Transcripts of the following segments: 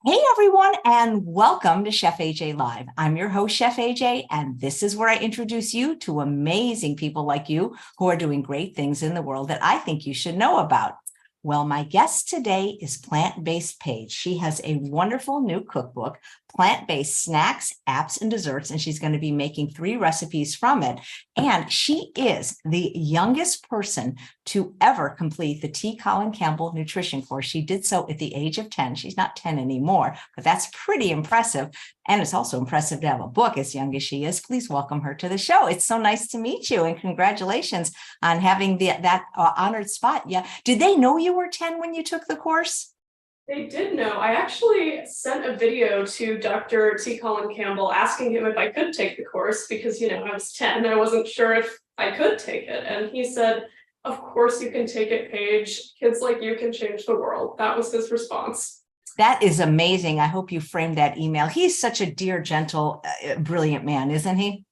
Hey everyone, and welcome to Chef AJ Live. I'm your host, Chef AJ, and this is where I introduce you to amazing people like you who are doing great things in the world that I think you should know about. Well, my guest today is Plant-Based Paige. She has a wonderful new cookbook, Plant-Based Snacks, Apps, and Desserts, and she's going to be making 3 recipes from it. And she is the youngest person to ever complete the Colin Campbell nutrition course. She did so at the age of 10. She's not 10 anymore, but that's pretty impressive. And it's also impressive to have a book as young as she is. Please welcome her to the show. It's so nice to meet you, and congratulations on having that honored spot. Yeah. Did they know you were 10 when you took the course? They did know. I actually sent a video to Dr. Colin Campbell asking him if I could take the course because, I was 10 and I wasn't sure if I could take it. And he said, "Of course you can take it, Paige. Kids like you can change the world." That was his response. That is amazing. I hope you framed that email. He's such a dear, gentle, brilliant man, isn't he?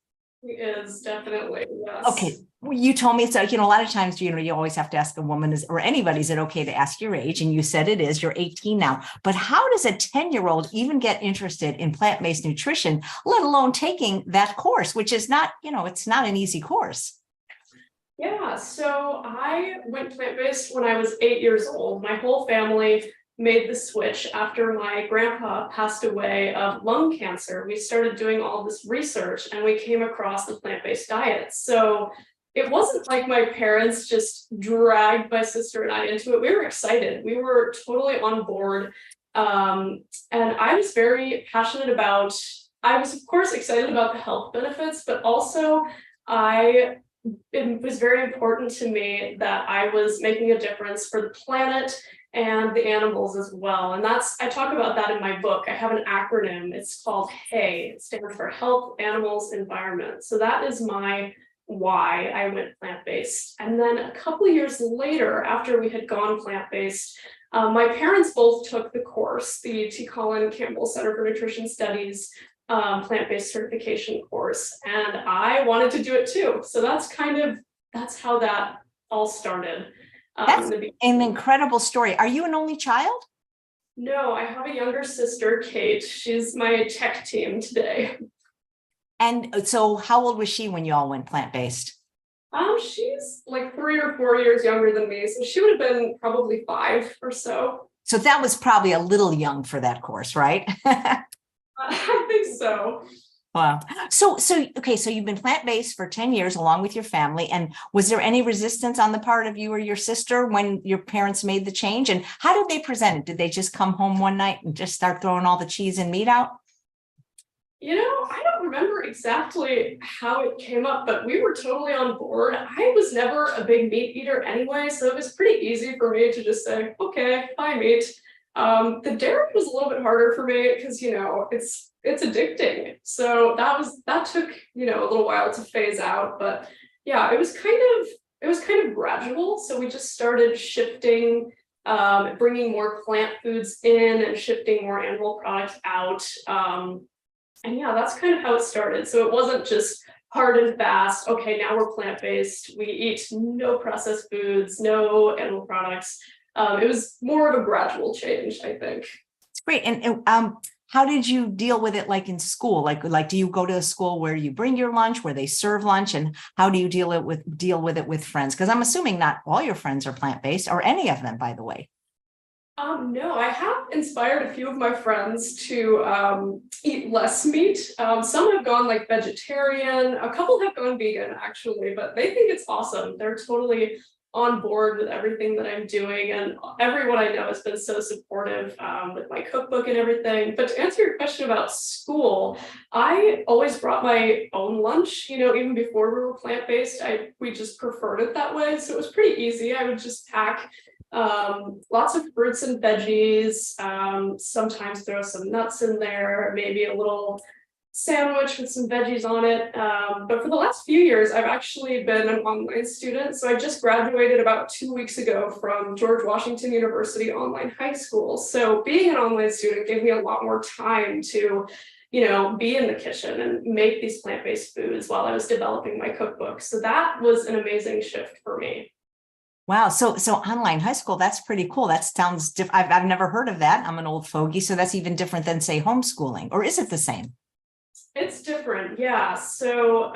He is, definitely, yes. Okay. You told me, so, a lot of times, you always have to ask a woman or anybody, is it okay to ask your age? And you said it is. You're 18 now. But how does a 10-year-old even get interested in plant-based nutrition, let alone taking that course, which is not, it's not an easy course? Yeah, so I went plant-based when I was 8 years old. My whole family made the switch after my grandpa passed away of lung cancer. We started doing all this research and we came across the plant-based diet. So it wasn't like my parents just dragged my sister and I into it. We were excited. We were totally on board. And I was very passionate about, I was of course excited about the health benefits, but also it was very important to me that I was making a difference for the planet and the animals as well. And I talk about that in my book. I have an acronym. It's called HAE. It stands for Health, Animals, Environment. So that is my why I went plant-based. And then a couple of years later, after we had gone plant-based, my parents both took the course, the Colin Campbell Center for Nutrition Studies plant-based certification course. And I wanted to do it too. So that's how that all started. That's an incredible story. Are you an only child? No, I have a younger sister, Kate. She's my tech team today. And so how old was she when you all went plant-based? She's like 3 or 4 years younger than me. So she would have been probably 5 or so. So that was probably a little young for that course, right? I think so. Wow. So you've been plant-based for 10 years along with your family. And was there any resistance on the part of you or your sister when your parents made the change? And how did they present it? Did they just come home one night and just start throwing all the cheese and meat out? I don't remember exactly how it came up, but we were totally on board. I was never a big meat eater anyway, so it was pretty easy for me to just say, okay, bye meat. The dairy was a little bit harder for me because, it's addicting. So that took, a little while to phase out, but yeah, it was kind of gradual. So we just started shifting, bringing more plant foods in and shifting more animal products out. And yeah, that's kind of how it started. So it wasn't just hard and fast. Okay, now we're plant-based. We eat no processed foods, no animal products. It was more of a gradual change, I think. It's great. And how did you deal with it, like in school? Like, do you go to a school where you bring your lunch, where they serve lunch, and how do you deal with it with friends? Because I'm assuming not all your friends are plant-based, or any of them, by the way. No, I have inspired a few of my friends to eat less meat. Some have gone like vegetarian, a couple have gone vegan actually, but they think it's awesome. They're totally on board with everything that I'm doing, and everyone I know has been so supportive with my cookbook and everything. But to answer your question about school, I always brought my own lunch, even before we were plant-based. We just preferred it that way, so it was pretty easy. I would just pack lots of fruits and veggies, sometimes throw some nuts in there, maybe a little sandwich with some veggies on it. But for the last few years, I've actually been an online student. So I just graduated about 2 weeks ago from George Washington University Online High School. So being an online student gave me a lot more time to, be in the kitchen and make these plant-based foods while I was developing my cookbook. So that was an amazing shift for me. Wow. So online high school, that's pretty cool. That sounds I've never heard of that. I'm an old fogey. So that's even different than, say, homeschooling, or is it the same? It's different, yeah. So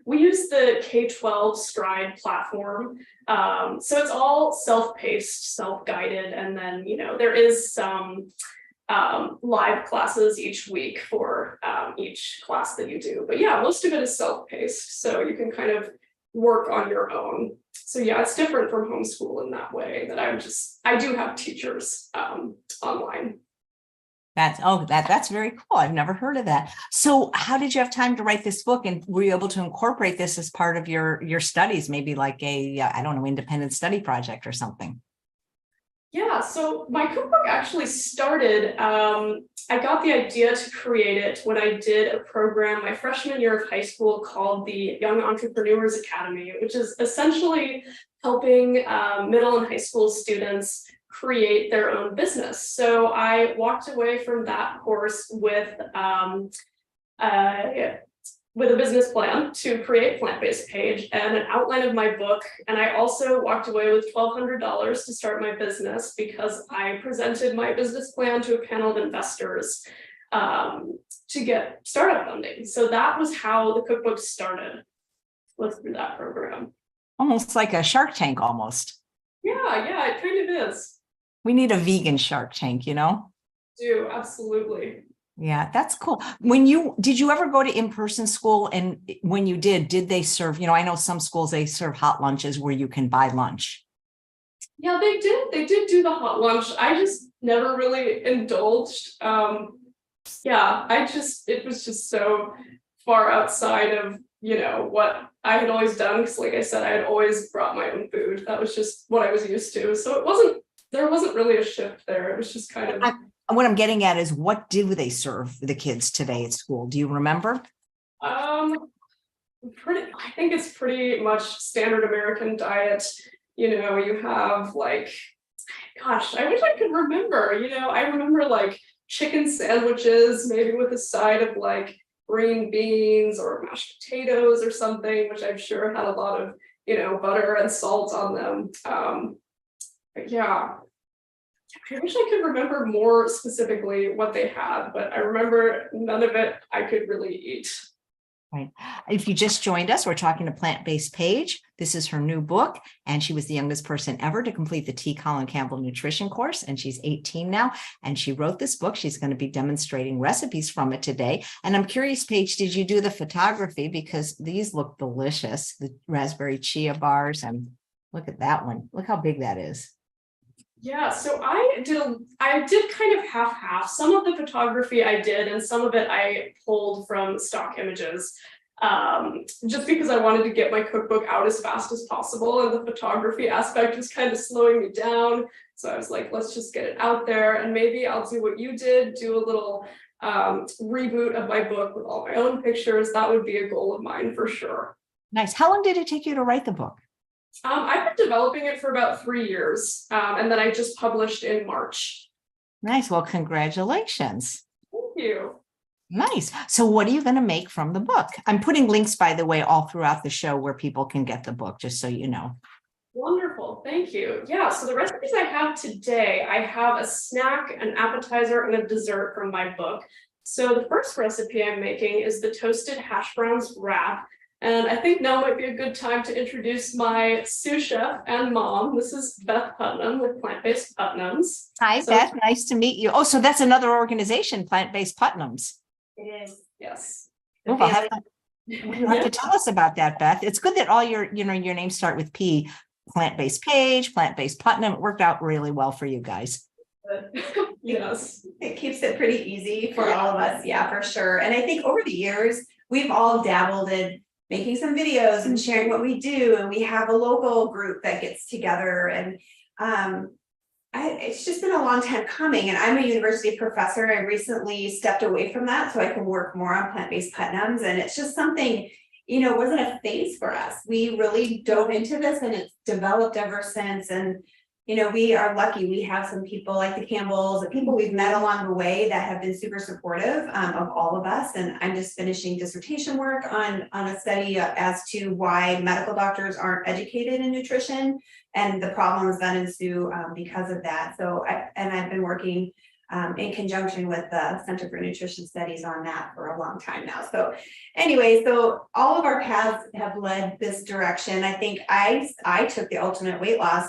we use the K-12 Stride platform. So it's all self-paced, self-guided, and then, there is some live classes each week for each class that you do. But yeah, most of it is self-paced, so you can kind of work on your own. So yeah, it's different from homeschool in that way, that I do have teachers online. That's very cool. I've never heard of that. So how did you have time to write this book? And were you able to incorporate this as part of your studies, maybe like a, I don't know, independent study project or something? Yeah, so my cookbook actually started, I got the idea to create it when I did a program my freshman year of high school called the Young Entrepreneurs Academy, which is essentially helping middle and high school students create their own business. So I walked away from that course with a business plan to create Plant-Based Paige and an outline of my book. And I also walked away with $1,200 to start my business because I presented my business plan to a panel of investors to get startup funding. So that was how the cookbook started, was through that program. Almost like a Shark Tank almost. Yeah, it kind of is. We need a vegan Shark Tank, Do, absolutely. Yeah, that's cool. Did you ever go to in-person school? And when you did they serve, I know some schools, they serve hot lunches where you can buy lunch. Yeah, they did do the hot lunch. I just never really indulged. It was just so far outside of, what I had always done. Because like I said, I had always brought my own food. That was just what I was used to. So there wasn't really a shift there. It was just kind of. What I'm getting at is, what do they serve the kids today at school? Do you remember? I think it's pretty much standard American diet. You have like, gosh, I wish I could remember. I remember like chicken sandwiches, maybe with a side of like green beans or mashed potatoes or something, which I'm sure had a lot of, butter and salt on them. But yeah. I wish I could remember more specifically what they had, but I remember none of it I could really eat. Right. If you just joined us, we're talking to Plant-Based Paige. This is her new book, and she was the youngest person ever to complete the Colin Campbell nutrition course, and she's 18 now, and she wrote this book. She's going to be demonstrating recipes from it today. And I'm curious, Paige, did you do the photography? Because these look delicious, the raspberry chia bars, and look at that one. Look how big that is. Yeah, so I did kind of half. Some of the photography I did, and some of it I pulled from stock images, just because I wanted to get my cookbook out as fast as possible, and the photography aspect was kind of slowing me down. So I was like, let's just get it out there, and maybe I'll do what you did, do a little reboot of my book with all my own pictures. That would be a goal of mine for sure. Nice. How long did it take you to write the book? I've been developing it for about 3 years, and then I just published in March. Nice. Well, congratulations. Thank you. Nice. So what are you going to make from the book? I'm putting links, by the way, all throughout the show where people can get the book, just so you know. Wonderful. Thank you. Yeah, so the recipes I have today, I have a snack, an appetizer, and a dessert from my book. So the first recipe I'm making is the toasted hash browns wrap. And I think now might be a good time to introduce my sous chef and mom. This is Beth Putnam with Plant-Based Putnams. Hi, Beth. Nice to meet you. Oh, so that's another organization, Plant-Based Putnams. It is, yes. Oh, you'll have to tell us about that, Beth. It's good that all your names start with P. Plant-Based Paige, Plant-Based Putnam. It worked out really well for you guys. Yes. It keeps it pretty easy for all of us. Yeah, for sure. And I think over the years, we've all dabbled in making some videos and sharing what we do. And we have a local group that gets together, and it's just been a long time coming. And I'm a university professor. I recently stepped away from that so I can work more on Plant-Based Putnams. And it's just something, wasn't a phase for us. We really dove into this, and it's developed ever since. And we are lucky. We have some people like the Campbells, the people we've met along the way that have been super supportive of all of us. And I'm just finishing dissertation work on a study as to why medical doctors aren't educated in nutrition and the problems that ensue because of that. So I've been working in conjunction with the Center for Nutrition Studies on that for a long time now. So anyway, so all of our paths have led this direction. I think I took the ultimate weight loss.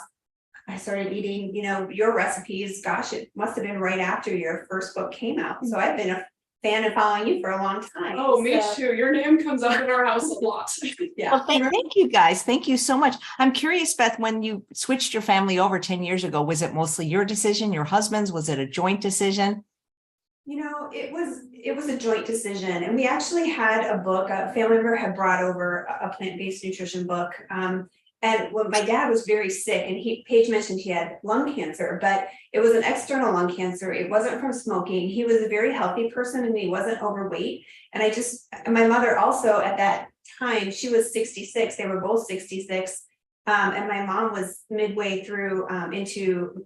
I started eating, your recipes, gosh, it must have been right after your first book came out. So I've been a fan of following you for a long time. Oh, me too. Your name comes up in our house a lot. Yeah. Well, thank you guys. Thank you so much. I'm curious, Beth, when you switched your family over 10 years ago, was it mostly your decision, your husband's? Was it a joint decision? It was a joint decision, and we actually had a book, a family member had brought over a plant-based nutrition book. And when my dad was very sick, and Paige mentioned he had lung cancer, but it was an external lung cancer. It wasn't from smoking. He was a very healthy person and he wasn't overweight. And my mother also at that time, she was 66. They were both 66. And my mom was midway through into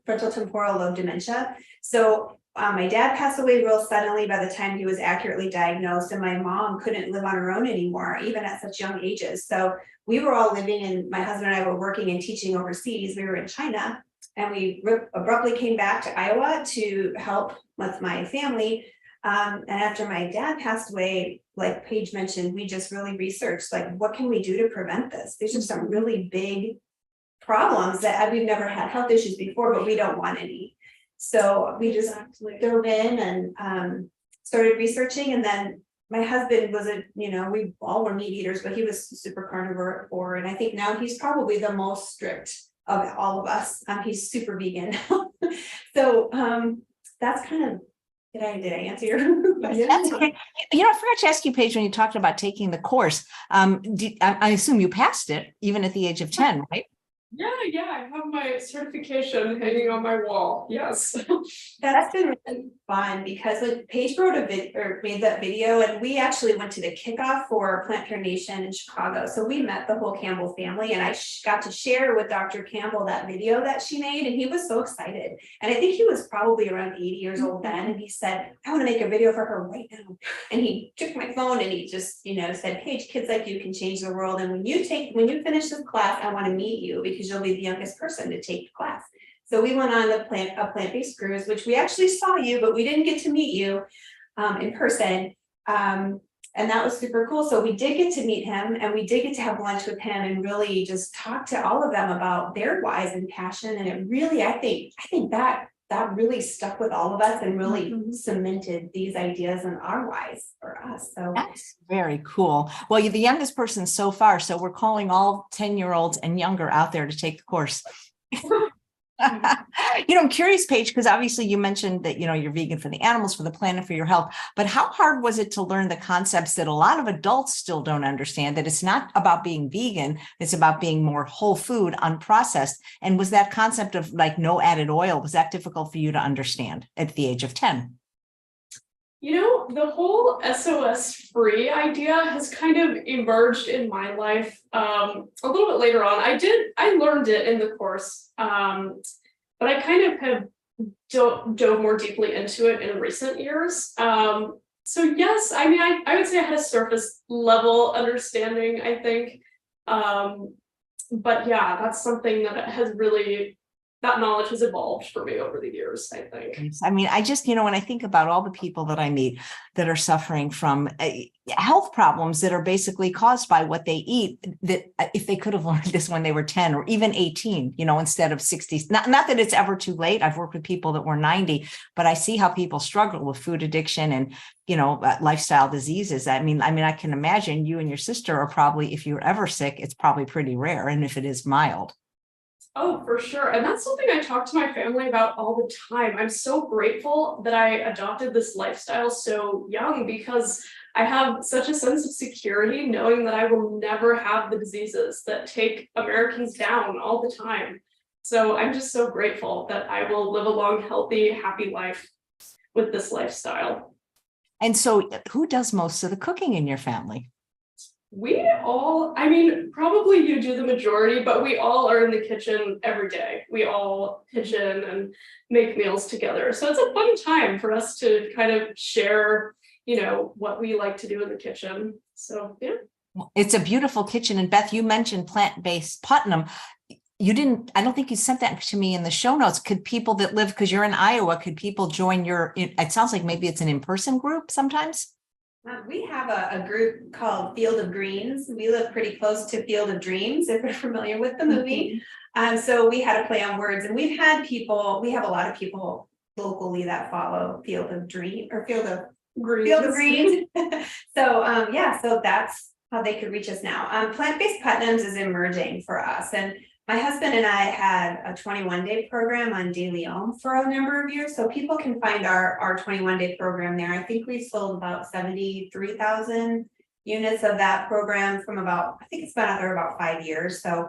frontal temporal lobe dementia. So my dad passed away real suddenly by the time he was accurately diagnosed, and my mom couldn't live on her own anymore, even at such young ages. So we were all living, and my husband and I were working and teaching overseas. We were in China, and we abruptly came back to Iowa to help with my family. And after my dad passed away, like Paige mentioned, we just really researched, like, what can we do to prevent this? These are some really big problems that we've never had health issues before, but we don't want any. So we just dove in and started researching. And then my husband was we all were meat eaters, but he was super carnivore. And I think now he's probably the most strict of all of us. He's super vegan. So that's kind of, did I answer your question? That's okay. I forgot to ask you, Paige, when you talked about taking the course, I assume you passed it even at the age of 10, right? Yeah, I have my certification hanging on my wall. Yes. That's been really fun because when Paige made that video, and we actually went to the kickoff for Plant Pure Nation in Chicago. So we met the whole Campbell family, and I got to share with Dr. Campbell that video that she made, and he was so excited. And I think he was probably around 80 years old then, and he said, I want to make a video for her right now. And he took my phone and he just, said, Paige, kids like you can change the world. And when you finish this class, I want to meet you because you'll be the youngest person to take the class. So we went on a plant-based cruise, which we actually saw you, but we didn't get to meet you in person. And that was super cool. So we did get to meet him, and we did get to have lunch with him and really just talk to all of them about their whys and passion. And it really, I think that really stuck with all of us and really cemented these ideas and our whys for us. So that's very cool. Well, you're the youngest person so far, so we're calling all 10-year-olds and younger out there to take the course. I'm curious, Paige, because obviously you mentioned that, you're vegan for the animals, for the planet, for your health, but how hard was it to learn the concepts that a lot of adults still don't understand, that it's not about being vegan, it's about being more whole food, unprocessed? And was that concept of like no added oil, was that difficult for you to understand at the age of 10? The whole SOS free idea has kind of emerged in my life a little bit later on. I learned it in the course, but I kind of have dove more deeply into it in recent years. So yes, I would say I had a surface level understanding, I think. But yeah, that's something that has really, that knowledge has evolved for me over the years, I think. I just, when I think about all the people that I meet that are suffering from health problems that are basically caused by what they eat, that if they could have learned this when they were 10 or even 18, instead of 60, not that it's ever too late. I've worked with people that were 90, but I see how people struggle with food addiction and, lifestyle diseases. I can imagine you and your sister are probably, if you're ever sick, it's probably pretty rare. And if it is mild. Oh, for sure. And that's something I talk to my family about all the time. I'm so grateful that I adopted this lifestyle so young because I have such a sense of security knowing that I will never have the diseases that take Americans down all the time. So I'm just so grateful that I will live a long, healthy, happy life with this lifestyle. And so who does most of the cooking in your family? I mean, probably you do the majority, but we all are in the kitchen every day. We all pitch in and make meals together. So it's a fun time for us to kind of share, what we like to do in the kitchen. So, yeah. It's a beautiful kitchen. And Beth, you mentioned Plant-Based Putnam. I don't think you sent that to me in the show notes. Could people that live, because you're in Iowa, could people join it sounds like maybe it's an in-person group sometimes? We have a group called Field of Greens. We live pretty close to Field of Dreams, if you're familiar with the movie. So we had a play on words, and we have a lot of people locally that follow Field of Dream or Field of Greens. So that's how they could reach us now. Plant-Based Putnams is emerging for us, and my husband and I had a 21-day program on De Leon for a number of years, so people can find our 21-day program there. I think we sold about 73,000 units of that program I think it's been out there about 5 years. So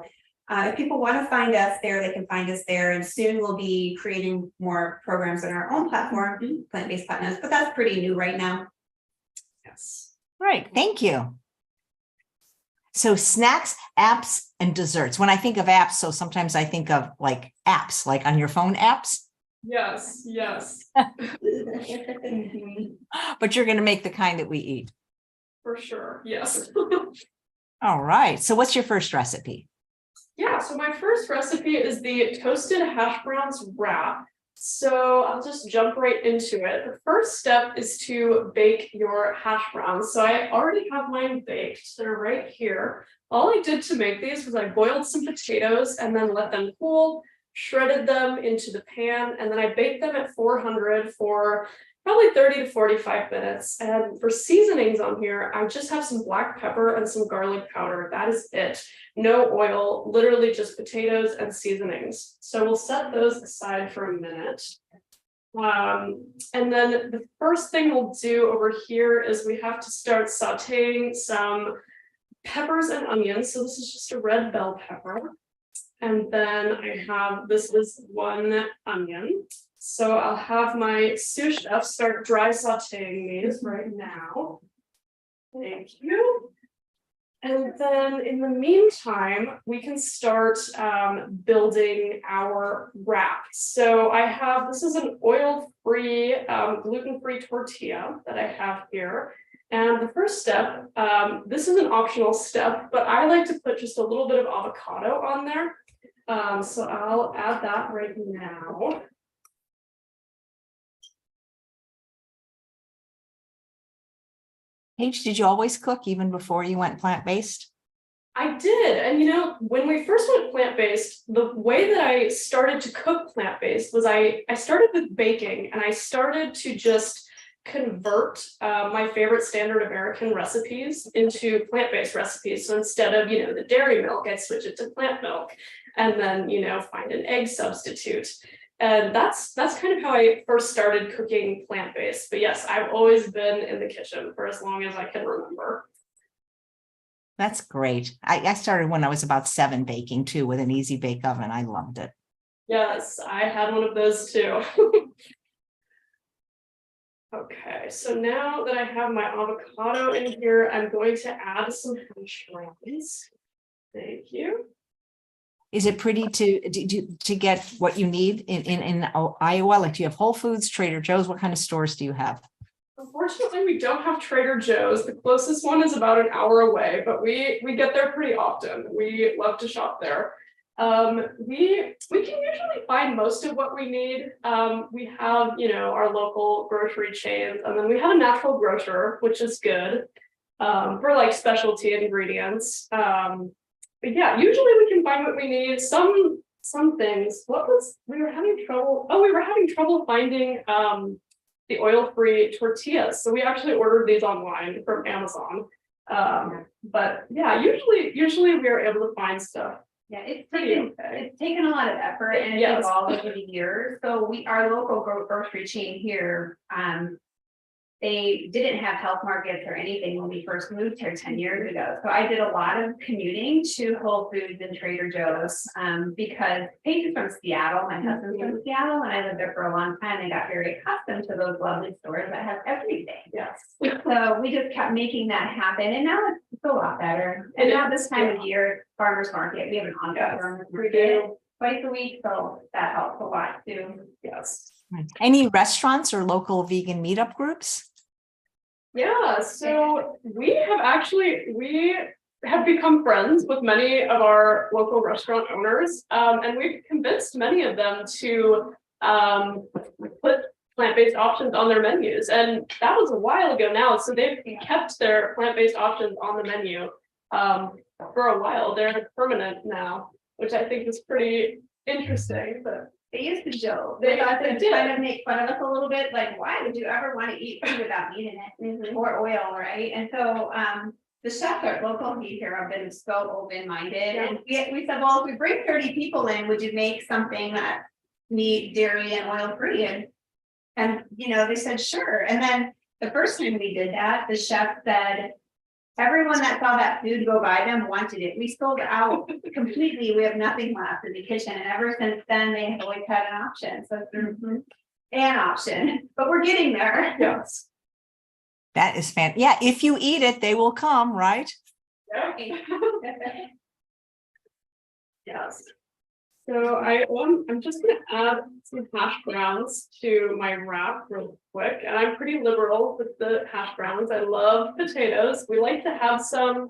if people want to find us there, they can find us there, and soon we'll be creating more programs on our own platform, Plant-Based Putnams, but that's pretty new right now. Yes. Right. Thank you. So snacks, apps, and desserts. When I think of apps, so sometimes I think of like apps, like on your phone apps. Yes. But you're going to make the kind that we eat. For sure. Yes. All right. So what's your first recipe? Yeah, so my first recipe is the toasted hash browns wrap. So I'll just jump right into it. The first step is to bake your hash browns. So I already have mine baked. They're right here. All I did to make these was I boiled some potatoes and then let them cool, shredded them into the pan, and then I baked them at 400 for probably 30 to 45 minutes. And for seasonings on here, I just have some black pepper and some garlic powder. That is it. No oil, literally just potatoes and seasonings. So we'll set those aside for a minute. And then the first thing we'll do over here is we have to start sauteing some peppers and onions. So this is just a red bell pepper. And then this is one onion. So I'll have my sous chef start dry sauteing these right now. Thank you. And then in the meantime, we can start building our wrap. So this is an oil-free, gluten-free tortilla that I have here. And the first step, this is an optional step, but I like to put just a little bit of avocado on there. So I'll add that right now. Paige, did you always cook even before you went plant-based? I did. And when we first went plant-based, the way that I started to cook plant-based was I started with baking, and I started to just convert my favorite standard American recipes into plant-based recipes. So instead of, the dairy milk, I'd switch it to plant milk, and then, find an egg substitute. And that's kind of how I first started cooking plant-based. But yes, I've always been in the kitchen for as long as I can remember. That's great. I started when I was about 7 baking too, with an easy bake oven. I loved it. Yes, I had one of those too. Okay, so now that I have my avocado in here, I'm going to add some hash browns. Thank you. Is it pretty to get what you need in Iowa? Like, do you have Whole Foods, Trader Joe's? What kind of stores do you have? Unfortunately, we don't have Trader Joe's. The closest one is about an hour away, but we get there pretty often. We love to shop there. We can usually find most of what we need. We have, our local grocery chains, and then we have a natural grocer, which is good for like specialty ingredients. But yeah, usually we can find what we need. Some things. We were having trouble finding the oil-free tortillas. So we actually ordered these online from Amazon. But yeah, usually we are able to find stuff. Yeah, it's taken a lot of effort, and it's evolved over the years. So our local grocery chain here, they didn't have health markets or anything when we first moved here 10 years ago. So I did a lot of commuting to Whole Foods and Trader Joe's because Paige is from Seattle. My husband's from Seattle, and I lived there for a long time and got very accustomed to those lovely stores that have everything. Yes. So we just kept making that happen. And now it's a lot better. And now this time of year, farmer's market, we have an ongoing farmer's market twice a week, so that helps a lot too. Yes. Any restaurants or local vegan meetup groups? Yeah, so we have become friends with many of our local restaurant owners, and we've convinced many of them to put plant-based options on their menus. And that was a while ago now, so they've kept their plant-based options on the menu for a while. They're permanent now, which I think is pretty interesting. But They used to joke. They did. kind of make fun of us a little bit, like, why would you ever want to eat food without meat in it or oil, right? And so the chefs at local heat here have been so open-minded, and we said, well, if we bring 30 people in, would you make something that meat, dairy, and oil-free? And you know, they said sure. And then the first time we did that, the chef said, everyone that saw that food go by them wanted it. We sold out completely. We have nothing left in the kitchen. And ever since then, they have always had an option. So an option, but we're getting there. yes. That is fantastic. Yeah, if you eat it, they will come, right? Yes. So I'm just gonna add some hash browns to my wrap real quick, and I'm pretty liberal with the hash browns. I love potatoes. We like to have some.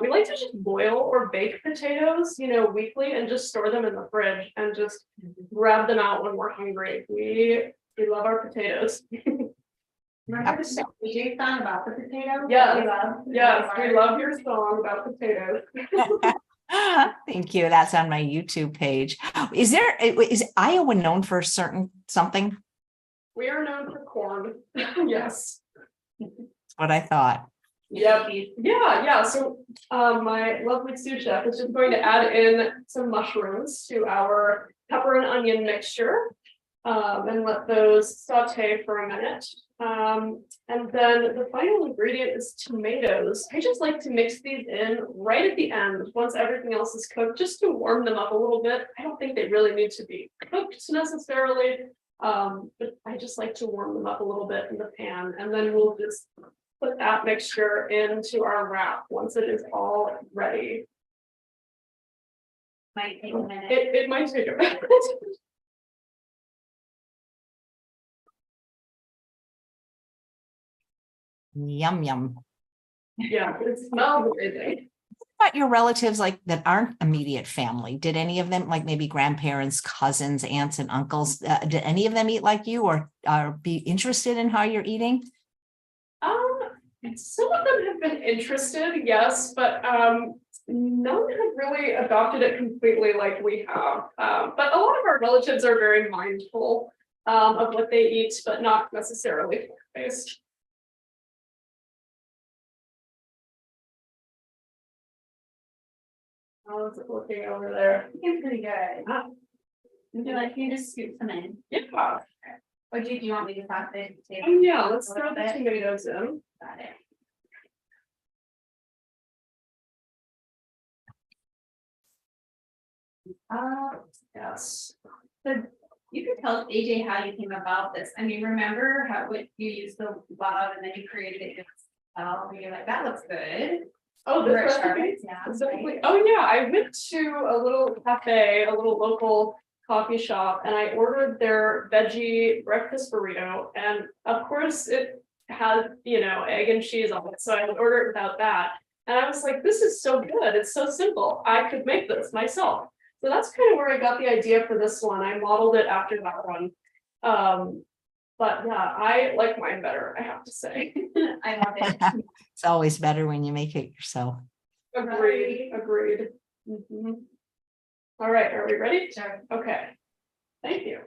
We like to just boil or bake potatoes, you know, weekly, and just store them in the fridge and just grab them out when we're hungry. We love our potatoes. Remember the stuff we song about the potato? Yes, we love your song about potatoes. Thank you. That's on my YouTube page. Is Iowa known for something? We are known for corn. Yes. That's what I thought. Yep. Yeah. So my lovely sous chef is just going to add in some mushrooms to our pepper and onion mixture and let those saute for a minute. And then the final ingredient is tomatoes. I just like to mix these in right at the end once everything else is cooked, just to warm them up a little bit. I don't think they really need to be cooked necessarily, but I just like to warm them up a little bit in the pan, and then we'll just put that mixture into our wrap once it is all ready. Might take a minute. It might take a minute. Yum, yum. Yeah, it smells amazing. What about your relatives like that aren't immediate family? Did any of them, like maybe grandparents, cousins, aunts, and uncles, did any of them eat like you or be interested in how you're eating? Some of them have been interested, yes, but none have really adopted it completely like we have. But a lot of our relatives are very mindful of what they eat, but not necessarily plant-based. How's it looking over there? Looking pretty good. Would you like me to scoop some in? Yeah. Or do you want me to toss it? Yeah, let's throw the tomatoes in. Got it. Yes. So you could tell AJ how you came about this. I mean, remember how you used the love and then you created it yourself, and you're like, that looks good. Oh, this recipe specifically. Right. Oh yeah, I went to a little cafe, a little local coffee shop, and I ordered their veggie breakfast burrito. And of course it had, you know, egg and cheese on it. So I would order it without that. And I was like, this is so good. It's so simple. I could make this myself. So that's kind of where I got the idea for this one. I modeled it after that one. But yeah, I like mine better, I have to say. I love it. It's always better when you make it yourself. Agreed. Mm-hmm. All right, are we ready? Sure. Okay. Thank you.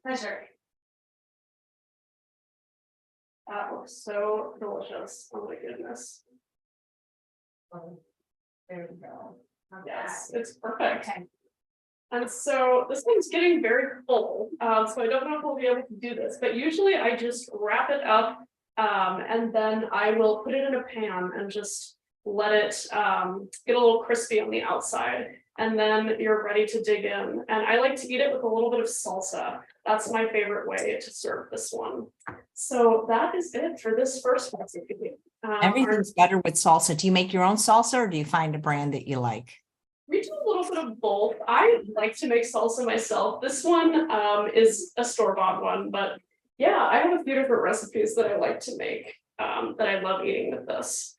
Pleasure. That looks so delicious. Oh my goodness. There we go. Yes, it's perfect. Okay. And so this one's getting very full. So I don't know if we'll be able to do this, but usually I just wrap it up and then I will put it in a pan and just let it get a little crispy on the outside. And then you're ready to dig in. And I like to eat it with a little bit of salsa. That's my favorite way to serve this one. So that is it for this first recipe. Everything's better with salsa. Do you make your own salsa or do you find a brand that you like? We do a little bit of both. I like to make salsa myself. This one is a store-bought one, but yeah, I have a few different recipes that I like to make that I love eating with this.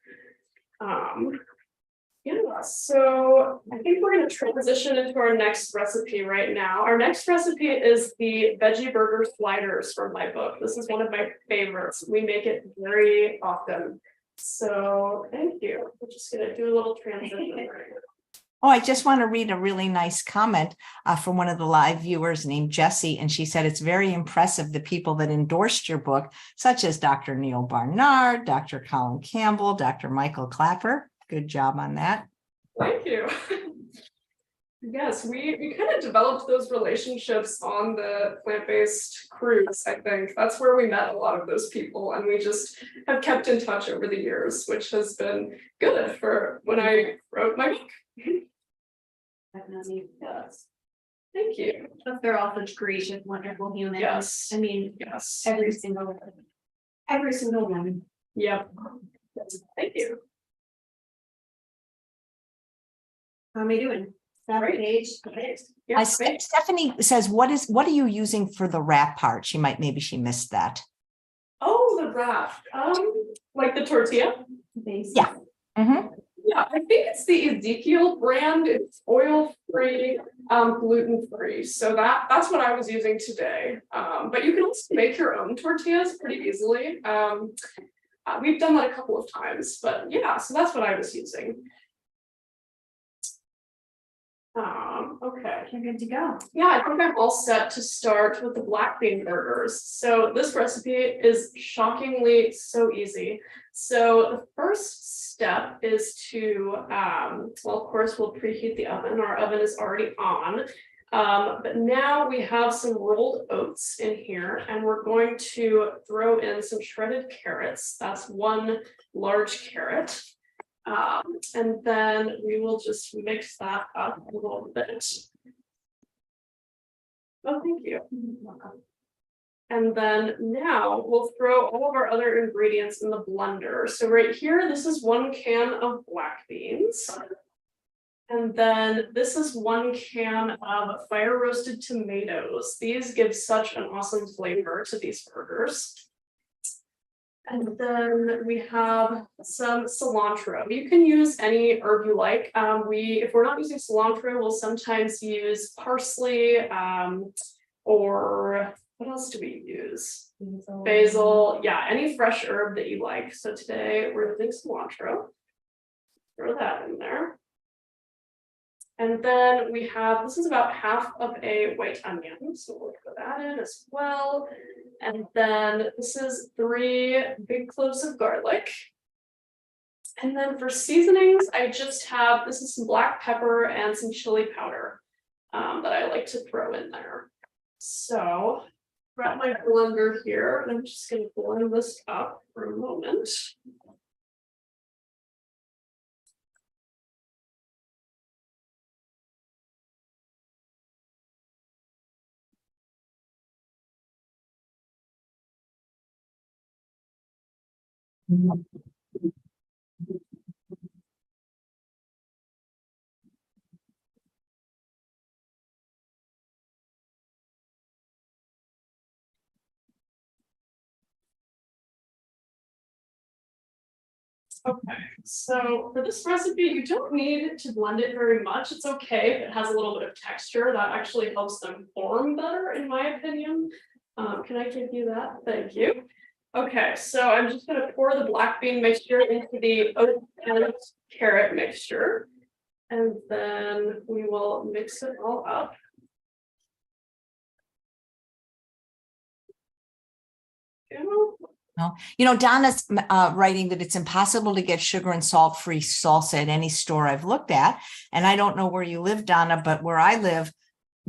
Yeah, so I think we're going to transition into our next recipe right now. Our next recipe is the veggie burger sliders from my book. This is one of my favorites. We make it very often. So thank you. We're just going to do a little transition right now. Oh, I just want to read a really nice comment from one of the live viewers named Jessie. And she said, it's very impressive the people that endorsed your book, such as Dr. Neil Barnard, Dr. Colin Campbell, Dr. Michael Clapper. Good job on that. Thank you. Yes, we kind of developed those relationships on the plant-based cruise, I think. That's where we met a lot of those people, and we just have kept in touch over the years, which has been good for when I wrote my book. Definitely. Yes. Thank you. But they're all such gracious, wonderful humans. Yes. I mean, Yes. every single one. Yep. Thank you. How am I doing? Great. Paige. Yeah, Stephanie says, what are you using for the wrap part? Maybe she missed that. oh, the wrap. Like the tortilla. Yeah. Mm-hmm. Yeah, I think it's the Ezekiel brand. It's oil-free, gluten-free. So that's what I was using today. But you can also make your own tortillas pretty easily. We've done that a couple of times, but yeah, so that's what I was using. Okay. You're good to go. Yeah, I think I'm all set to start with the black bean burgers. So this recipe is shockingly so easy. So the first step is to, well, of course, we'll preheat the oven. Our oven is already on. But now we have some rolled oats in here, and we're going to throw in some shredded carrots. That's one large carrot. And then we will just mix that up a little bit. Oh, thank you. And then now we'll throw all of our other ingredients in the blender. So right here, this is 1 can of black beans. And then this is 1 can of fire roasted tomatoes. These give such an awesome flavor to these burgers. And then we have some cilantro. You can use any herb you like. If we're not using cilantro, we'll sometimes use parsley, or what else do we use? Basil. Yeah, any fresh herb that you like. So today we're using cilantro. Throw that in there. And then we have, this is about half of a white onion, so we'll put that in as well. And then this is 3 big cloves of garlic. And then for seasonings, I just have, this is some black pepper and some chili powder that I like to throw in there. So I've got my blender here, and I'm just going to blend this up for a moment. Okay, so for this recipe, you don't need to blend it very much. It's okay if it has a little bit of texture. That actually helps them form better, in my opinion. Can I give you that? Thank you. Okay, so I'm just going to pour the black bean mixture into the oat and carrot mixture. And then we will mix it all up. Donna's writing that it's impossible to get sugar and salt-free salsa at any store I've looked at. And I don't know where you live, Donna, but where I live,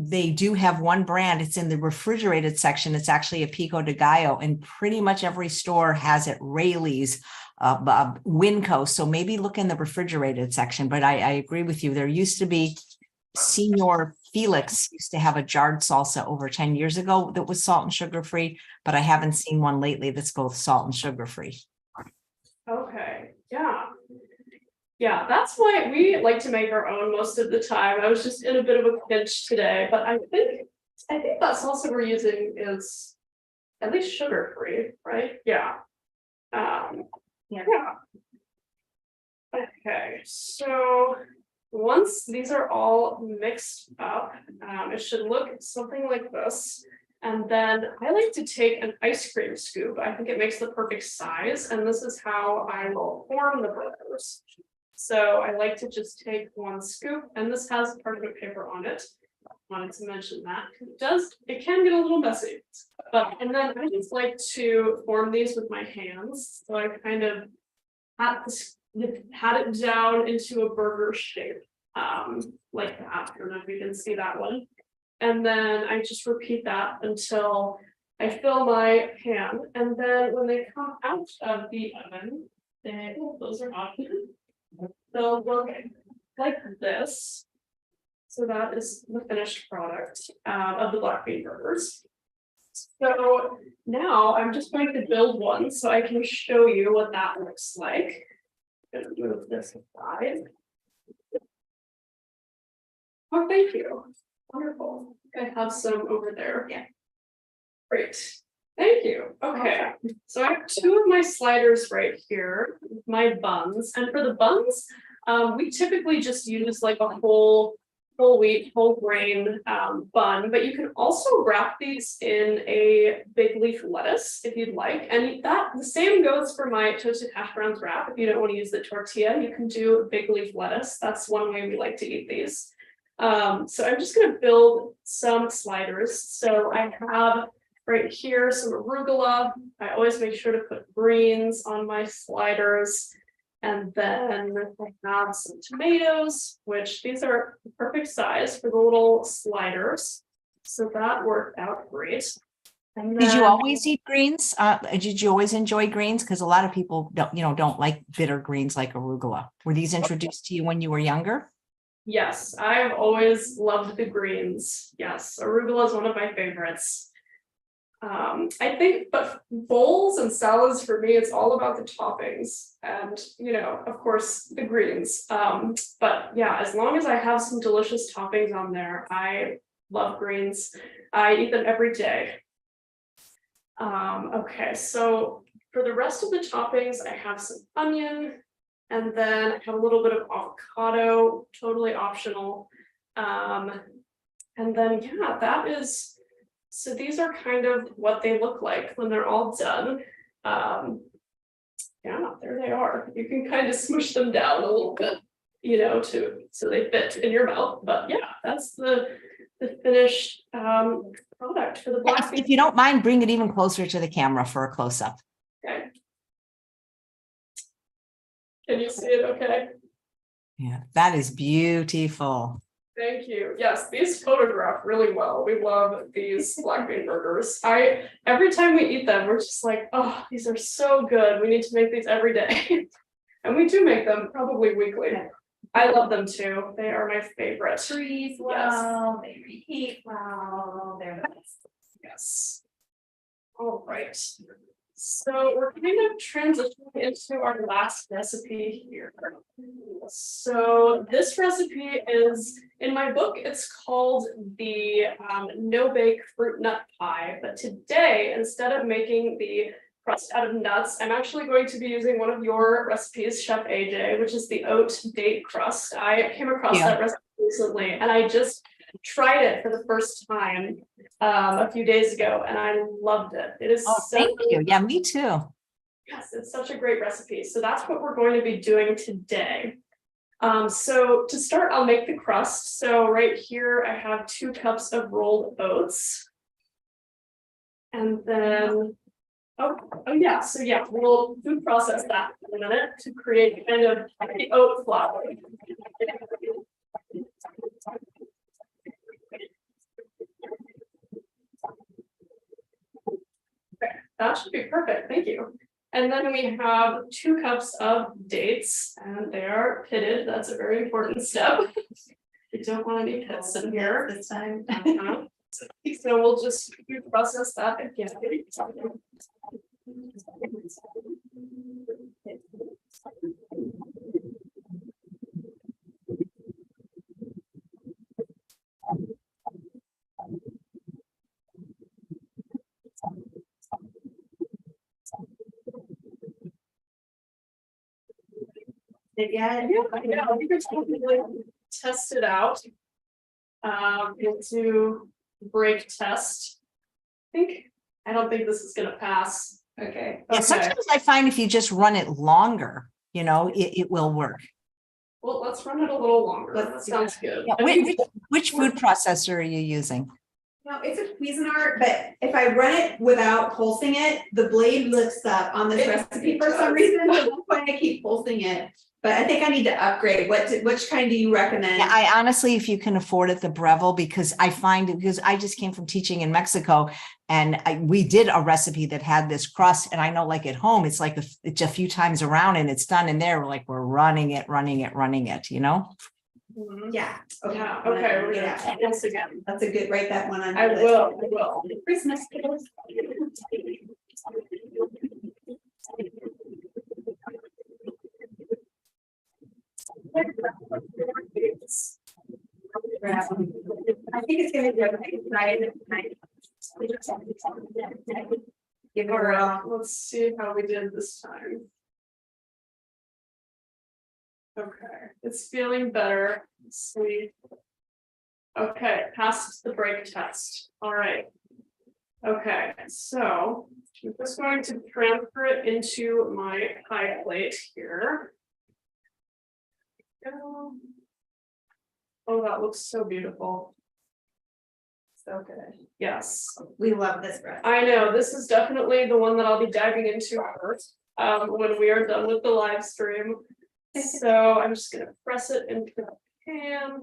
they do have one brand. It's in the refrigerated section. It's actually a Pico de Gallo, and pretty much every store has it. Rayleigh's, Winco. So maybe look in the refrigerated section. But I agree with you. There used to be Senior Felix used to have a jarred salsa over 10 years ago that was salt and sugar free, but I haven't seen one lately that's both salt and sugar free. Okay, yeah. Yeah, that's why we like to make our own most of the time. I was just in a bit of a pinch today, but I think that salsa we're using is at least sugar free, right? Yeah. Yeah. Okay, so once these are all mixed up, it should look something like this. And then I like to take an ice cream scoop. I think it makes the perfect size, and this is how I will form the burgers. So I like to just take one scoop, and this has parchment paper on it. Wanted to mention that it can get a little messy, and then I just like to form these with my hands. So I kind of pat it down into a burger shape, like that. I don't know if you can see that one. And then I just repeat that until I fill my pan. And then when they come out of the oven, those are hot. They'll look like this. So that is the finished product of the black bean burgers. So now I'm just going to build one so I can show you what that looks like. I'm going to move this aside. Oh, thank you. Wonderful. I have some over there. Yeah. Great. Thank you. Okay. So I have two of my sliders right here, my buns. And for the buns, we typically just use like a whole wheat, whole grain bun, but you can also wrap these in a big leaf lettuce if you'd like. And the same goes for my toasted hash browns wrap. If you don't want to use the tortilla, you can do big leaf lettuce. That's one way we like to eat these. So I'm just going to build some sliders. So I have right here some arugula. I always make sure to put greens on my sliders. And then I have some tomatoes, which these are the perfect size for the little sliders. So that worked out great. And then, did you always eat greens? Did you always enjoy greens? Because a lot of people don't like bitter greens like arugula. Were these introduced to you when you were younger? Yes, I've always loved the greens. Yes, arugula is one of my favorites. I think, but bowls and salads for me, it's all about the toppings and, of course, the greens. But yeah, as long as I have some delicious toppings on there, I love greens. I eat them every day. Okay, so for the rest of the toppings, I have some onion, and then I have a little bit of avocado, totally optional. And then, yeah, so these are kind of what they look like when they're all done. Yeah, there they are. You can kind of smush them down a little bit, so they fit in your mouth. But yeah, that's the finished product for the black bean. If you don't mind, bring it even closer to the camera for a close-up. Okay. Can you see it okay? Yeah, that is beautiful. Thank you. Yes, these photograph really well. We love these black bean burgers. Every time we eat them, we're just like, oh, these are so good. We need to make these every day. And we do make them probably weekly. I love them too. They are my favorite. Freeze well, they reheat well, they're the best. Yes. All right. So we're kind of transitioning into our last recipe here. So this recipe is, in my book, it's called the no-bake fruit nut pie. But today, instead of making the crust out of nuts, I'm actually going to be using one of your recipes, Chef AJ, which is the oat date crust. I came across that recipe recently, and I just tried it for the first time a few days ago, and I loved it. It is thank you. Yeah, me too. Yes, it's such a great recipe. So that's what we're going to be doing today. So to start, I'll make the crust. So right here, I have 2 cups of rolled oats. And then, oh yeah, so yeah, we'll food process that in a minute to create kind of the oat flour. Okay, that should be perfect. Thank you. And then we have 2 cups of dates, and they are pitted. That's a very important step. You don't want any hits in here. This time. Uh-huh. So we'll just process that again. Yeah. Yeah, we can totally test it out. We'll do break test. I don't think this is gonna pass. Okay. Yeah, sometimes I find if you just run it longer, it will work. Well, let's run it a little longer. That Let's do sounds that. good. Yeah, which food processor are you using? No, it's a Cuisinart, but if I run it without pulsing it, the blade lifts up on this recipe for some reason. So that's why I keep pulsing it. But I think I need to upgrade. Which kind do you recommend? Yeah, I honestly, if you can afford it, the Breville, because I just came from teaching in Mexico, and we did a recipe that had this crust, and I know, like at home, it's like it's a few times around and it's done, and there we're running it. Mhm. Yeah. Okay. Yeah, okay, we're Yeah. gonna once again. That's a good, write that one on. I your list. will. Christmas. I think it's gonna be okay. Right. Give it a All right, whirl. let's see how we did this time. Okay, it's feeling better. Let's see. Okay, passed the break test. All right. Okay, so I'm just going to transfer it into my pie plate here. Go. Oh, that looks so beautiful. So good. Yes. We love this bread. I know, this is definitely the one that I'll be diving into first, when we are done with the live stream. So I'm just gonna press it into the pan.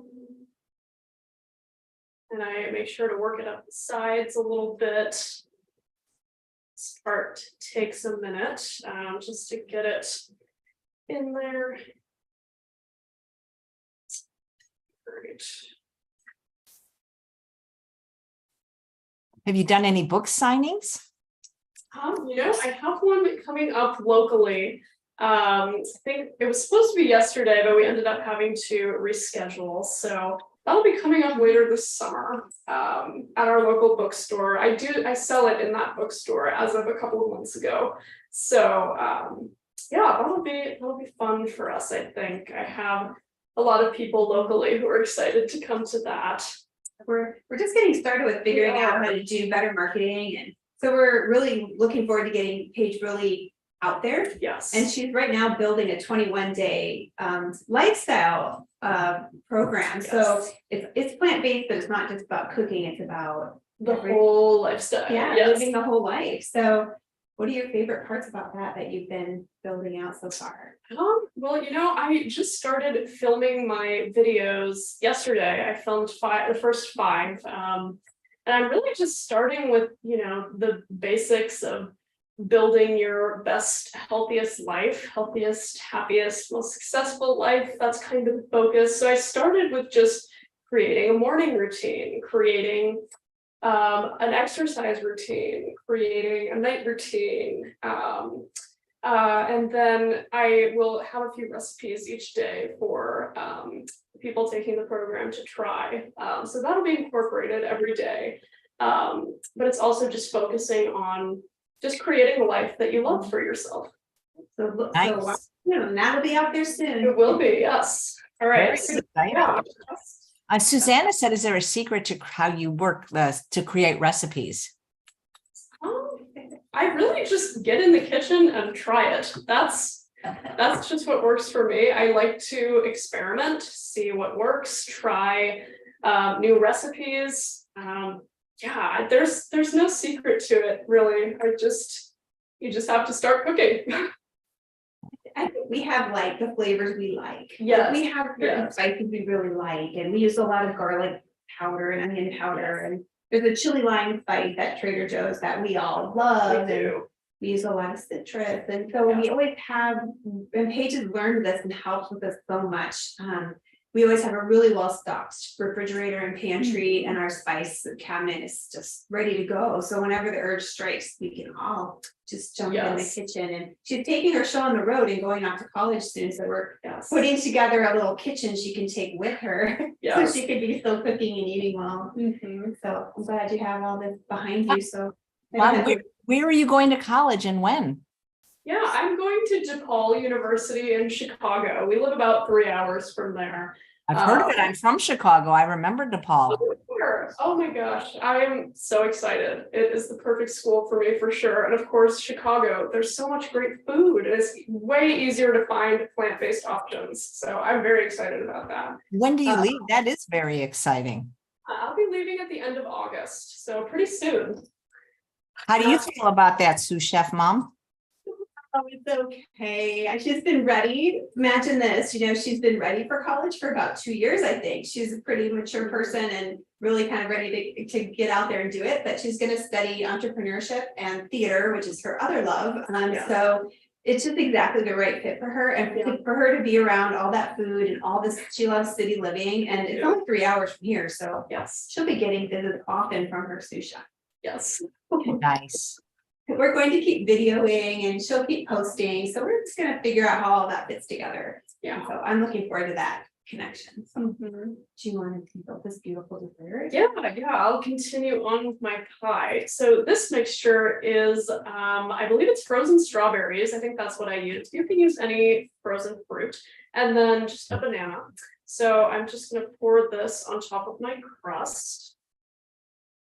And I make sure to work it up the sides a little bit. This part takes a minute, just to get it in there. Great. Have you done any book signings? I have one coming up locally. I think it was supposed to be yesterday, but we ended up having to reschedule. So that'll be coming up later this summer at our local bookstore. I sell it in that bookstore as of a couple of months ago. So yeah, that'll be fun for us. I think I have a lot of people locally who are excited to come to that. We're just getting started with figuring out how to do better marketing, and so we're really looking forward to getting Paige really out there. Yes. And she's right now building a 21-day lifestyle program. Yes. So it's plant-based, but it's not just about cooking, it's about the whole lifestyle. Yes. living the whole life. So what are your favorite parts about that you've been building out so far? Well, I just started filming my videos yesterday. I filmed the first 5. And I'm really just starting with, the basics of building your best, healthiest life, healthiest, happiest, most successful life. That's kind of the focus. So I started with just creating a morning routine, creating an exercise routine, creating a night routine, and then I will have a few recipes each day for people taking the program to try. So that'll be incorporated every day, but it's also just focusing on just creating a life that you love for yourself. So, Nice. that'll be out there soon. It will be, yes. All right. Very So, exciting. yeah. Susanna said, is there a secret to how you work to create recipes? I really just get in the kitchen and try it. That's just what works for me. I like to experiment, see what works, try new recipes. Yeah, there's no secret to it, really. You just have to start cooking. I think we have like the flavors we like. Yes. We have certain spices we really like, and we use a lot of garlic powder and onion powder, and there's a chili lime spice at Trader Joe's that we all love. We do. We use a lot of citrus, and so we always have, and Paige has learned this and helps with us so much. we always have a really well-stocked refrigerator and pantry, and our spice cabinet is just ready to go. So whenever the urge strikes, we can all just jump in the kitchen. And she's taking her show on the road and going off to college soon. So we're putting together a little kitchen she can take with her. So she could be still cooking and eating well. So I'm glad you have all this behind you. So where are you going to college and when? Yeah, I'm going to DePaul University in Chicago. We live about 3 hours from there. I've heard of it. I'm from Chicago. I remember DePaul. Oh my gosh, I am so excited. It is the perfect school for me for sure. And of course, Chicago, there's so much great food. It's way easier to find plant-based options. So I'm very excited about that. When do you leave? That is very exciting. I'll be leaving at the end of August, so pretty soon. How do you feel about that, sous chef mom? Oh, it's okay. She's been ready. Imagine this, she's been ready for college for about 2 years, I think. She's a pretty mature person and really kind of ready to get out there and do it. But she's going to study entrepreneurship and theater, which is her other love. So it's just exactly the right fit for her. And for her to be around all that food and all this, she loves city living. And it's only 3 hours from here. So she'll be getting visits often from her sous chef. Yes. Nice. We're going to keep videoing and she'll keep posting. So we're just going to figure out how all that fits together. Yeah. So I'm looking forward to that connection. So do you want to keep up this beautiful dessert? Yeah, I'll continue on with my pie. So this mixture is, I believe it's frozen strawberries. I think that's what I used. You can use any frozen fruit and then just a banana. So I'm just going to pour this on top of my crust.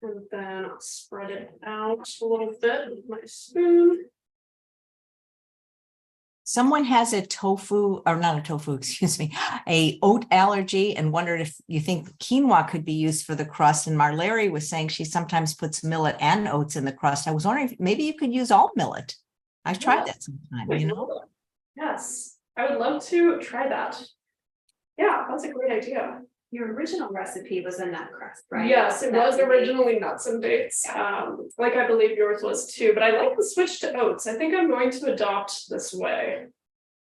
And then I'll spread it out a little bit with my spoon. Someone has a tofu, or not a tofu, excuse me, a oat allergy and wondered if you think quinoa could be used for the crust. And Marlary was saying she sometimes puts millet and oats in the crust. I was wondering if maybe you could use all millet. I've tried that sometime, Yes, I would love to try that. Yeah, that's a great idea. Your original recipe was a nut crust, right? Yes, it was originally nuts and dates, like I believe yours was too, but I like the switch to oats. I think I'm going to adopt this way.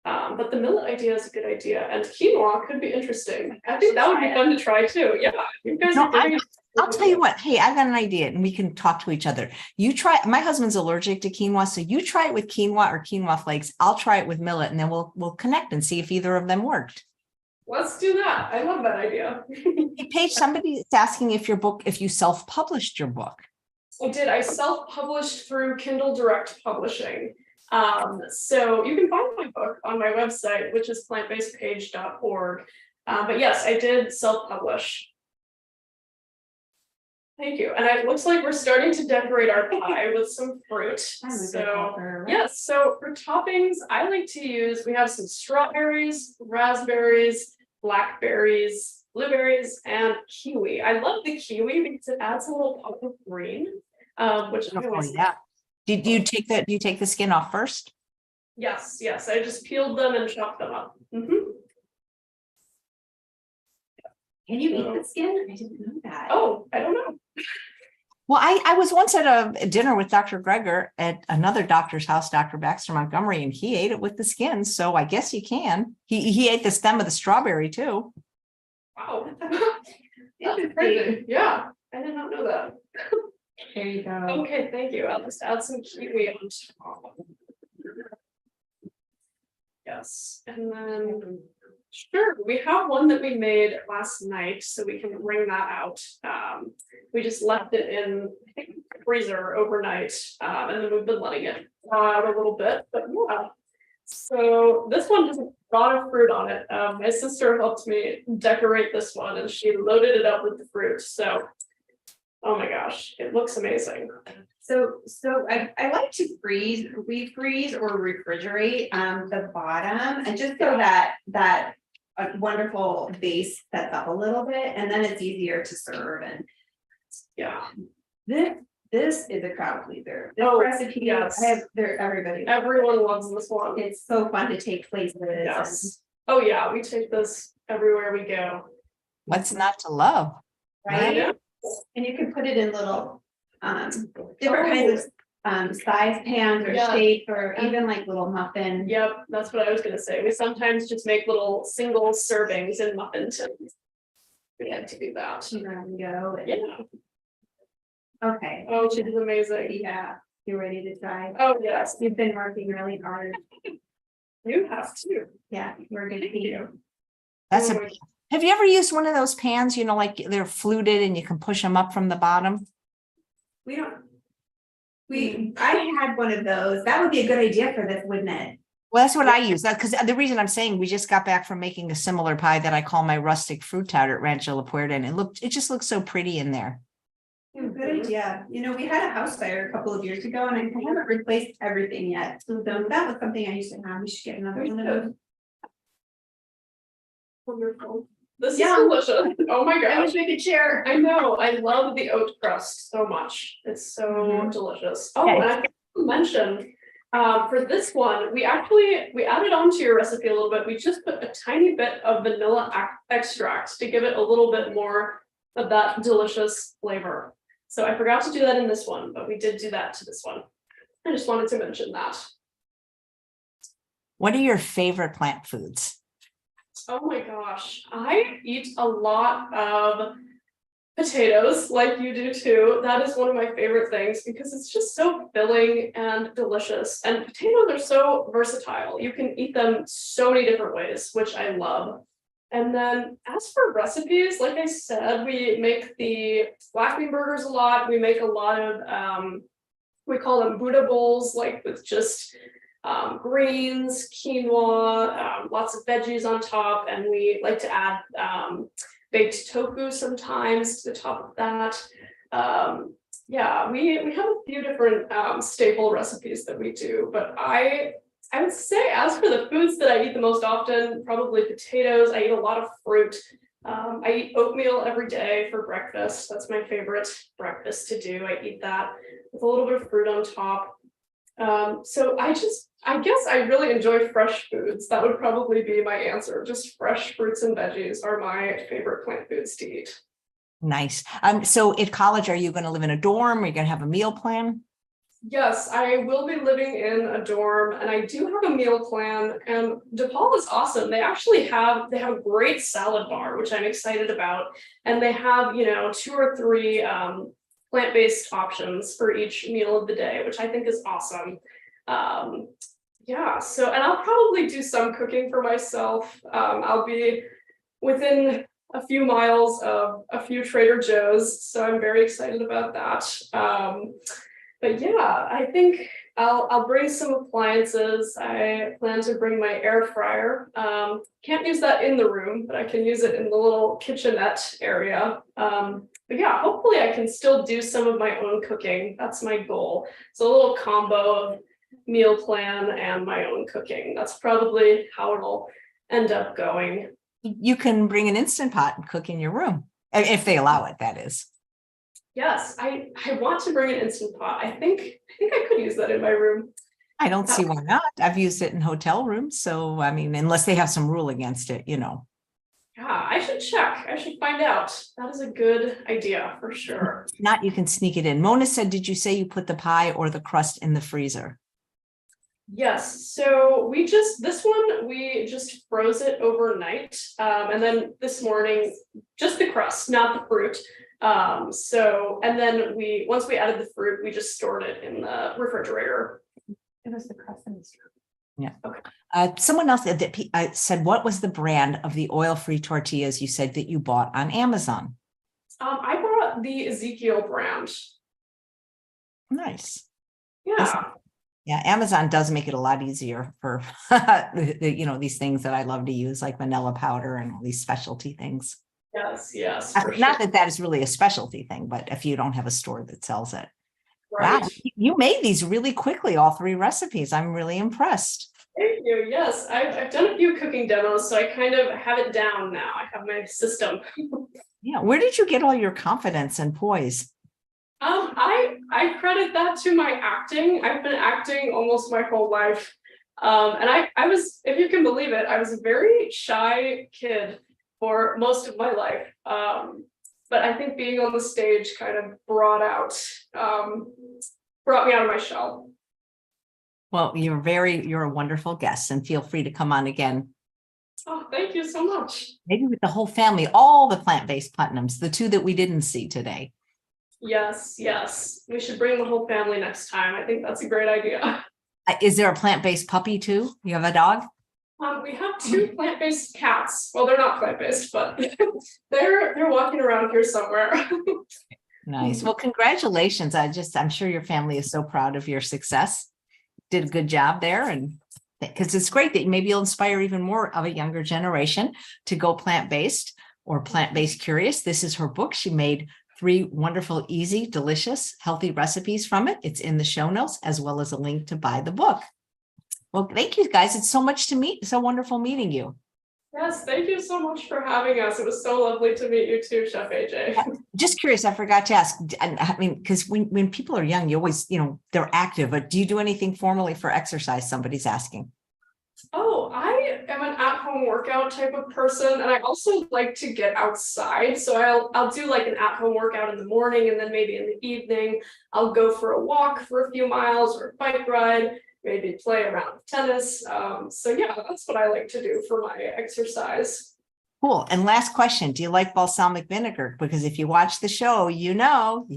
But the millet idea is a good idea, and quinoa could be interesting. I think that would be fun to try too. Yeah, you guys are doing I'll tell you what, hey, I've got an idea and we can talk to each other. You try, my husband's allergic to quinoa, so you try it with quinoa or quinoa flakes. I'll try it with millet and then we'll connect and see if either of them worked. Let's do that. I love that idea. Hey, Paige, somebody's asking if you self-published your book. I did. I self-published through Kindle Direct Publishing. So you can find my book on my website, which is plantbasedpaige.org. But yes, I did self-publish. Thank you. And it looks like we're starting to decorate our pie with some fruit. So yes, so for toppings, I like to use, we have some strawberries, raspberries, blackberries, blueberries, and kiwi. I love the kiwi because it adds a little pop of green, which I always like. Do you take the skin off first? Yes, I just peeled them and chopped them up. Can you eat the skin? I didn't know that. Oh, I don't know. Well, I was once at a dinner with Dr. Greger at another doctor's house, Dr. Baxter Montgomery, and he ate it with the skin. So I guess you can. He ate the stem of the strawberry too. Wow. That's crazy. Yeah, I did not know that. There you go. Okay, thank you. I'll just add some kiwi on top. Yes, and then sure, we have one that we made last night, so we can bring that out. We just left it in, I think, the freezer overnight, and then we've been letting it thaw out a little bit. But yeah, so this one has a lot of fruit on it. My sister helped me decorate this one, and she loaded it up with the fruit. So, oh my gosh, it looks amazing. So I like to refreeze or refrigerate the bottom, and just so that a wonderful base sets up a little bit, and then it's easier to serve. And yeah, this is a crowd pleaser. This recipe, yes. Everyone loves this one. It's so fun to take places. Yes. Oh yeah, we take this everywhere we go. What's not to love? Right? Yeah. And you can put it in little different kinds size pans or Yeah. shape or even like little muffin. Yep, that's what I was gonna say. We sometimes just make little single servings in muffin tins. We had to do that. Go. Yeah. Okay. Oh, she's amazing. Yeah, you're ready to try. Oh, yes, You've been working really hard. you have to. Yeah, we're gonna Thank see. you. That's Oh a, my- have you ever used one of those pans, like they're fluted and you can push them up from the bottom? We don't. I had one of those. That would be a good idea for this, wouldn't it? Well, that's what I use. Because the reason I'm saying, we just got back from making a similar pie that I call my rustic fruit tart at Rancho La Puerta, and it just looks so pretty in there. Good idea. We had a house fire a couple of years ago and I haven't replaced everything yet. So that was something I used to have. We should get another one of those. Wonderful. This is Yeah. delicious. Oh my I gosh. wish we could share. I know. I love the oat crust so much. It's so Mhm. delicious. Oh, Okay. and I forgot to mention, for this one, we added on to your recipe a little bit. We just put a tiny bit of vanilla extract to give it a little bit more of that delicious flavor. So I forgot to do that in this one, but we did do that to this one. I just wanted to mention that. What are your favorite plant foods? Oh my gosh, I eat a lot of potatoes like you do too. That is one of my favorite things because it's just so filling and delicious. And potatoes are so versatile. You can eat them so many different ways, which I love. And then as for recipes, like I said, we make the black bean burgers a lot. We make a lot of, we call them Buddha bowls, like with just greens, quinoa, lots of veggies on top, and we like to add baked tofu sometimes to the top of that. Yeah, we have a few different staple recipes that we do, but I would say as for the foods that I eat the most often, probably potatoes. I eat a lot of fruit. I eat oatmeal every day for breakfast. That's my favorite breakfast to do. I eat that with a little bit of fruit on top. So I guess I really enjoy fresh foods. That would probably be my answer. Just fresh fruits and veggies are my favorite plant foods to eat. Nice. So at college, are you going to live in a dorm? Are you going to have a meal plan? Yes, I will be living in a dorm and I do have a meal plan, and DePaul is awesome. They have a great salad bar, which I'm excited about. And they have, 2 or 3 plant-based options for each meal of the day, which I think is awesome. Yeah, so, and I'll probably do some cooking for myself. I'll be within a few miles of a few Trader Joe's, so I'm very excited about that. But yeah, I think I'll bring some appliances. I plan to bring my air fryer. Can't use that in the room, but I can use it in the little kitchenette area. But yeah, hopefully I can still do some of my own cooking. That's my goal. So a little combo of meal plan and my own cooking. That's probably how it'll end up going. You can bring an Instant Pot and cook in your room, if they allow it, that is. Yes, I want to bring an Instant Pot. I think I could use that in my room. I don't see why not. I've used it in hotel rooms. So, I mean, unless they have some rule against it, Yeah, I should check. I should find out. That is a good idea for sure. If not, you can sneak it in. Mona said, did you say you put the pie or the crust in the freezer? Yes, so this one, we just froze it overnight. And then this morning, just the crust, not the fruit. And then once we added the fruit, we just stored it in the refrigerator. It was the crust and the syrup. Yeah. Okay. Someone else said, what was the brand of the oil-free tortillas you said that you bought on Amazon? I bought the Ezekiel brand. Nice. Yeah. Yeah, Amazon does make it a lot easier for, these things that I love to use, like vanilla powder and all these specialty things. Yes. Not that is really a specialty thing, but if you don't have a store that sells it. Right. Wow, you made these really quickly, all 3 recipes. I'm really impressed. Thank you. Yes, I've done a few cooking demos, so I kind of have it down now. I have my system. Yeah, where did you get all your confidence and poise? I credit that to my acting. I've been acting almost my whole life. And I was, if you can believe it, I was a very shy kid for most of my life. But I think being on the stage kind of brought out brought me out of my shell. Well, you're a wonderful guest, and feel free to come on again. Oh, thank you so much. Maybe with the whole family, all the plant-based Putnams, the two that we didn't see today. Yes, yes. We should bring the whole family next time. I think that's a great idea. Is there a plant-based puppy too? You have a dog? We have 2 plant-based cats. Well, they're not plant-based, but they're walking around here somewhere. Nice. Well, congratulations. I'm sure your family is so proud of your success. Did a good job there, and because it's great that maybe you'll inspire even more of a younger generation to go plant-based or plant-based curious. This is her book. She made 3 wonderful, easy, delicious, healthy recipes from it. It's in the show notes, as well as a link to buy the book. Well, thank you guys. It's so much to meet. So wonderful meeting you. Yes, thank you so much for having us. It was so lovely to meet you too, Chef AJ. Just curious, I forgot to ask, I mean, because when people are young, you always, they're active, but do you do anything formally for exercise? Somebody's asking. Oh, I am an at-home workout type of person, and I also like to get outside. So I'll do like an at-home workout in the morning, and then maybe in the evening, I'll go for a walk for a few miles or a bike ride, maybe play a round of tennis. So yeah, that's what I like to do for my exercise. Cool. And last question, do you like balsamic vinegar? Because if you watch the show, you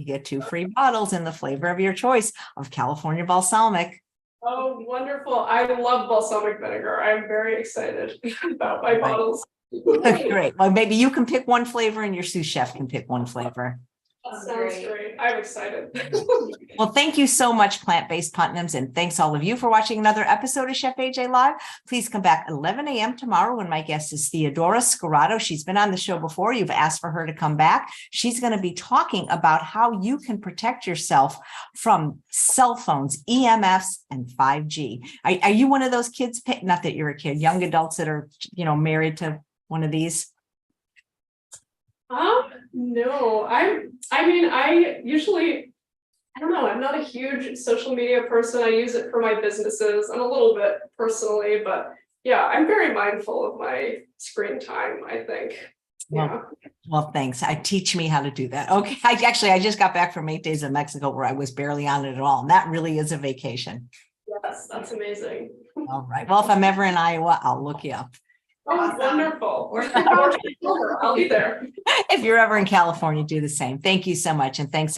get 2 free bottles in the flavor of your choice of California balsamic. Oh, wonderful. I love balsamic vinegar. I'm very excited about my bottles. Great. Well, maybe you can pick one flavor and your sous chef can pick one flavor. That sounds great. I'm excited. Well, thank you so much, Plant-Based Putnams, and thanks all of you for watching another episode of Chef AJ Live. Please come back 11 a.m. tomorrow when my guest is Theodora Scarrato. She's been on the show before. You've asked for her to come back. She's going to be talking about how you can protect yourself from cell phones, EMFs, and 5G. Are you one of those kids? Not that you're a kid, young adults that are, married to one of these? No, I usually, I don't know, I'm not a huge social media person. I use it for my businesses and a little bit personally, but yeah, I'm very mindful of my screen time, I think. Yeah. Well, thanks. Teach me how to do that. Okay. I just got back from 8 days in Mexico where I was barely on it at all. And that really is a vacation. Yes, that's amazing. All right. Well, if I'm ever in Iowa, I'll look you up. Oh, wonderful. I'll be there. If you're ever in California, do the same. Thank you so much. And thanks